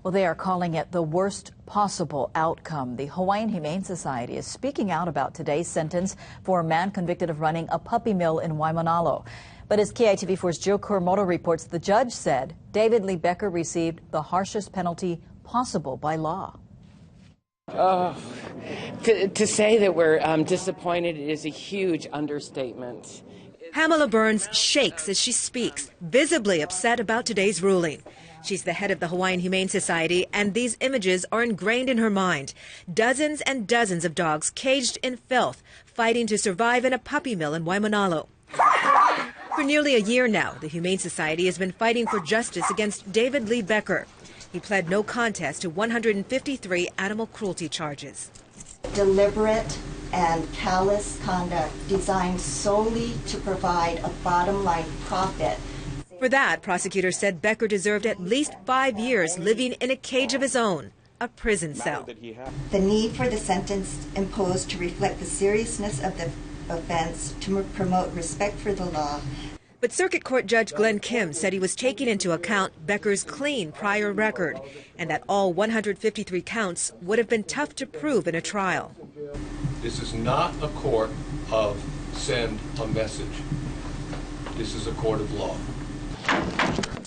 Well, they are calling it the worst possible outcome. The Hawaiian Humane Society is speaking out about today's sentence for a man convicted of running a puppy mill in Waimanalo. But as KITV4's Jill Kuramoto reports, the judge said David Lee Becker received the harshest penalty possible by law. To say that we're disappointed is a huge understatement. Pamela Burns shakes as she speaks, visibly upset about today's ruling. She's the head of the Hawaiian Humane Society, and these images are ingrained in her mind. Dozens and dozens of dogs caged in filth, fighting to survive in a puppy mill in Waimanalo. For nearly a year now, the Humane Society has been fighting for justice against David Lee Becker. He pled no contest to 153 animal cruelty charges. Deliberate and callous conduct designed solely to provide a bottom-line profit. For that, prosecutors said Becker deserved at least 5 years living in a cage of his own, a prison cell. The need for the sentence imposed to reflect the seriousness of the offense, to promote respect for the law. But Circuit Court Judge Glenn Kim said he was taking into account Becker's clean prior record and that all 153 counts would have been tough to prove in a trial. This is not a court of send a message. This is a court of law.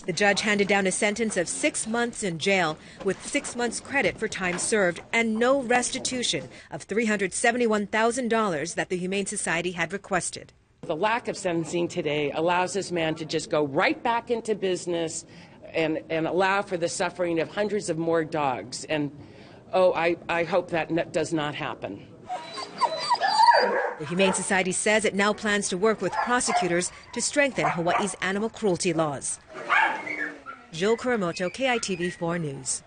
The judge handed down a sentence of 6 months in jail with 6 months credit for time served and no restitution of $371,000 that the Humane Society had requested. The lack of sentencing today allows this man to just go right back into business and allow for the suffering of hundreds of more dogs. And, I hope that does not happen. The Humane Society says it now plans to work with prosecutors to strengthen Hawaii's animal cruelty laws. Jill Kuramoto, KITV4 News.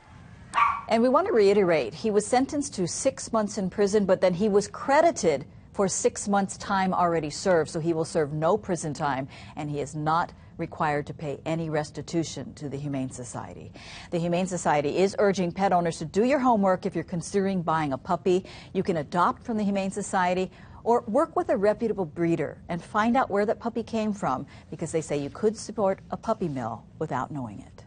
And we want to reiterate, he was sentenced to 6 months in prison, but then he was credited for 6 months' time already served, so he will serve no prison time, and he is not required to pay any restitution to the Humane Society. The Humane Society is urging pet owners to do your homework if you're considering buying a puppy. You can adopt from the Humane Society or work with a reputable breeder and find out where that puppy came from, because they say you could support a puppy mill without knowing it.